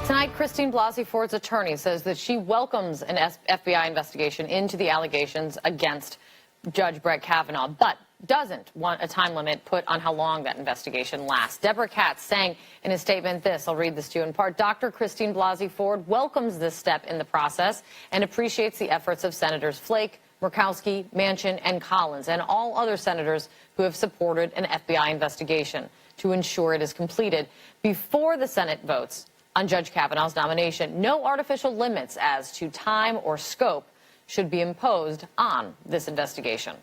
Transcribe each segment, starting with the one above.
Tonight, Christine Blasey Ford's attorney says that she welcomes an FBI investigation into the allegations against Judge Brett Kavanaugh, but doesn't want a time limit put on how long that investigation lasts. Deborah Katz saying in a statement this, I'll read this to you in part, Dr. Christine Blasey Ford welcomes this step in the process and appreciates the efforts of Senators Flake, Murkowski, Manchin, and Collins, and all other senators who have supported an FBI investigation to ensure it is completed before the Senate votes on Judge Kavanaugh's nomination. No artificial limits as to time or scope should be imposed on this investigation.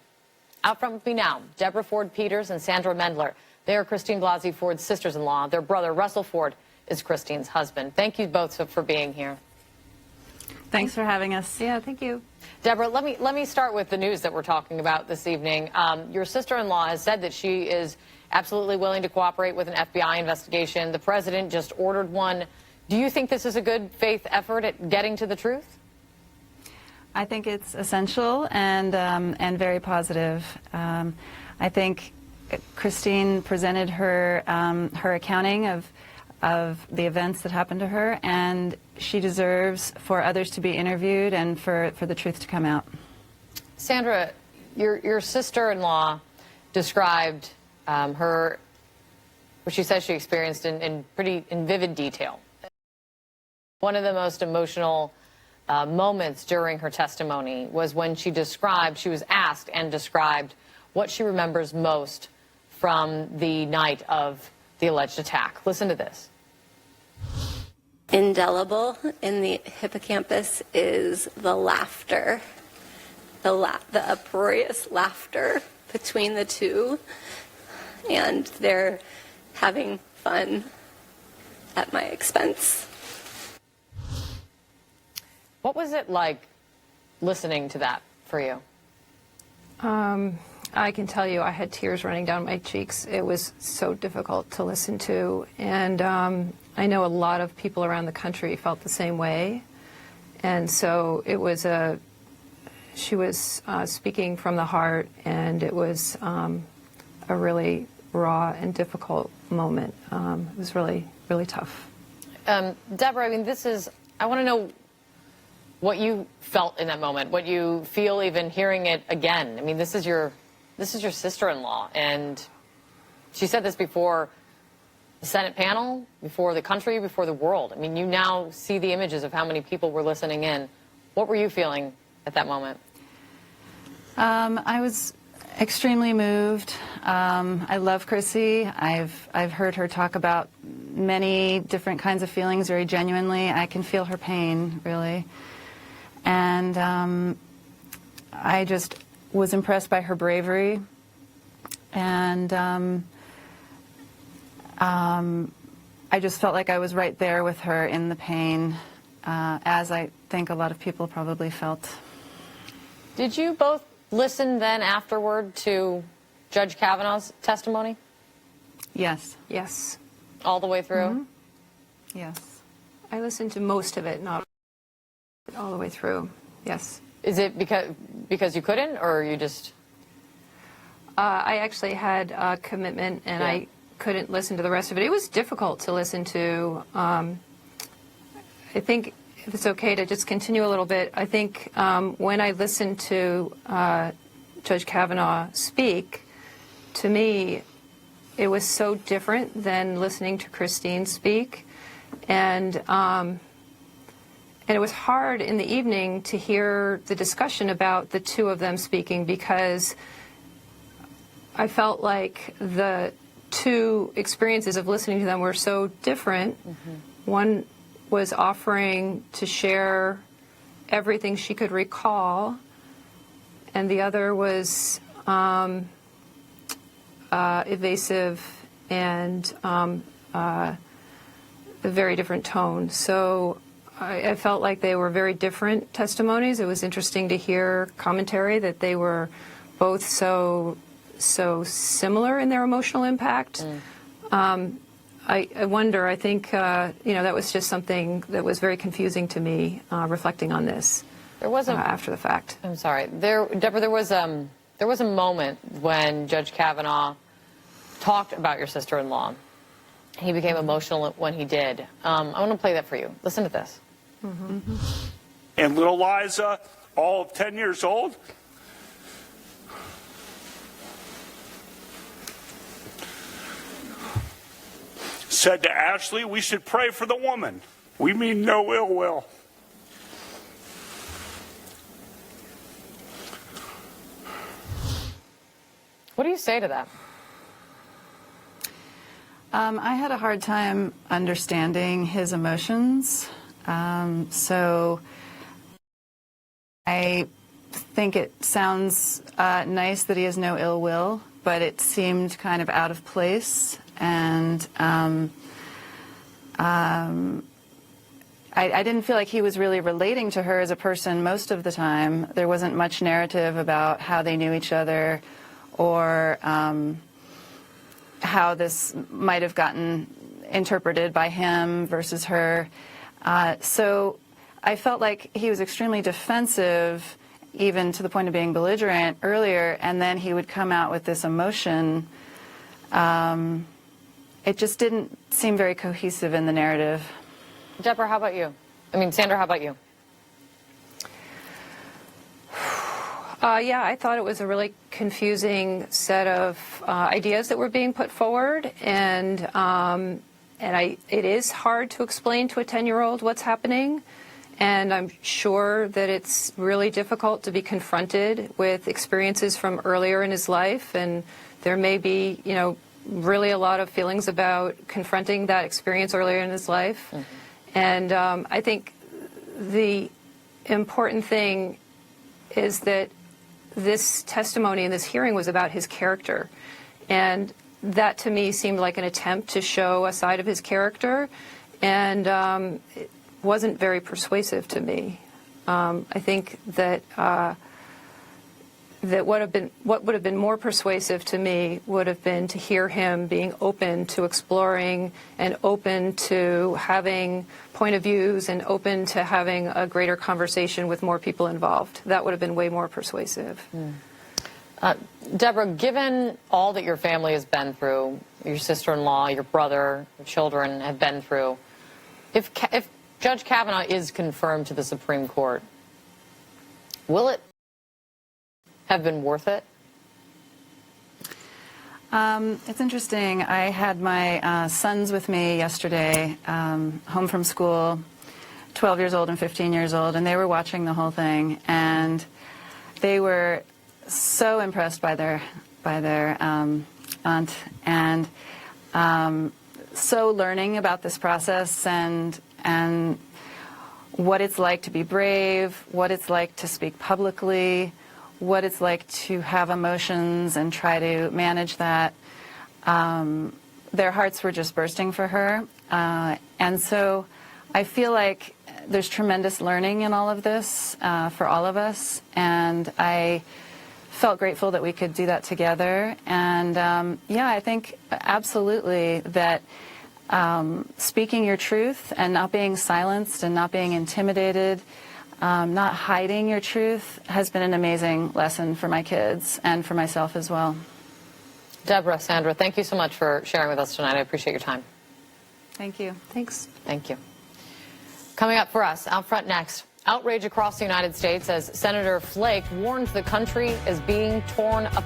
Out front with me now, Deborah Ford Peters and Sandra Mendler. They are Christine Blasey Ford's sisters-in-law. Their brother, Russell Ford, is Christine's husband. Thank you both for being here. Thanks for having us. Yeah, thank you. Deborah, let me start with the news that we're talking about this evening. Your sister-in-law has said that she is absolutely willing to cooperate with an FBI investigation. The president just ordered one. Do you think this is a good faith effort at getting to the truth? I think it's essential and very positive. I think Christine presented her her accounting of the events that happened to her, and she deserves for others to be interviewed and for the truth to come out. Sandra, your sister-in-law described what she says she experienced in vivid detail. One of the most emotional moments during her testimony was when she was asked and described what she remembers most from the night of the alleged attack. Listen to this. Indelible in the hippocampus is the laughter, the uproarious laughter between the two, and they're having fun at my expense. What was it like listening to that for you? I can tell you I had tears running down my cheeks. It was so difficult to listen to, and I know a lot of people around the country felt the same way, and so it was she was speaking from the heart, and it was a really raw and difficult moment. It was really, really tough. Deborah, I mean, I want to know what you felt in that moment, what you feel even hearing it again. I mean, this is your sister-in-law, and she said this before the Senate panel, before the country, before the world. I mean, you now see the images of how many people were listening in. What were you feeling at that moment? I was extremely moved. I love Chrissy. I've heard her talk about many different kinds of feelings very genuinely. I can feel her pain, really. And I just was impressed by her bravery, and I just felt like I was right there with her in the pain, as I think a lot of people probably felt. Did you both listen then afterward to Judge Kavanaugh's testimony? Yes. Yes. All the way through? Mm-hmm. Yes. I listened to most of it, not all the way through. Yes. Is it because you couldn't, or you just... I actually had a commitment, and yeah. I couldn't listen to the rest of it. It was difficult to listen to. I think, if it's okay to just continue a little bit, I think when I listened to Judge Kavanaugh speak, to me, it was so different than listening to Christine speak. And it was hard in the evening to hear the discussion about the two of them speaking, because I felt like the two experiences of listening to them were so different. Mm-hmm. One was offering to share everything she could recall, and the other was evasive and a very different tone. So I felt like they were very different testimonies. It was interesting to hear commentary that they were both so similar in their emotional impact. I wonder, I think, that was just something that was very confusing to me, reflecting on this after the fact. I'm sorry. Deborah, there was a moment when Judge Kavanaugh talked about your sister-in-law He became emotional when he did. I want to play that for you. Listen to this. And little Liza, all of 10 years old, said to Ashley, we should pray for the woman. We mean no ill will. What do you say to that? I had a hard time understanding his emotions. So I think it sounds nice that he has no ill will, but it seemed kind of out of place. And I didn't feel like he was really relating to her as a person most of the time. There wasn't much narrative about how they knew each other or how this might have gotten interpreted by him versus her. So I felt like he was extremely defensive, even to the point of being belligerent earlier, and then he would come out with this emotion. It just didn't seem very cohesive in the narrative. Deborah, how about you? Sandra, how about you? Yeah, I thought it was a really confusing set of ideas that were being put forward, and it is hard to explain to a 10-year-old what's happening, and I'm sure that it's really difficult to be confronted with experiences from earlier in his life, and there may be, really a lot of feelings about confronting that experience earlier in his life. Mm-hmm. And I think the important thing is that this testimony and this hearing was about his character. And that, to me, seemed like an attempt to show a side of his character. And it wasn't very persuasive to me. I think that what would have been more persuasive to me would have been to hear him being open to exploring and open to having point of views and open to having a greater conversation with more people involved. That would have been way more persuasive. Deborah, given all that your family has been through, your sister-in-law, your brother, your children have been through, if Judge Kavanaugh is confirmed to the Supreme Court, will it have been worth it? It's interesting. I had my sons with me yesterday, home from school, 12 years old and 15 years old, and they were watching the whole thing, and they were so impressed by their aunt, and so learning about this process and what it's like to be brave, what it's like to speak publicly, what it's like to have emotions and try to manage that. Their hearts were just bursting for her. And so I feel like there's tremendous learning in all of this for all of us. And I felt grateful that we could do that together. And I think absolutely that speaking your truth and not being silenced and not being intimidated, not hiding your truth has been an amazing lesson for my kids and for myself as well. Deborah, Sandra, thank you so much for sharing with us tonight. I appreciate your time. Thank you. Thanks. Thank you. Coming up for us, out front next, outrage across the United States as Senator Flake warns the country is being torn apart.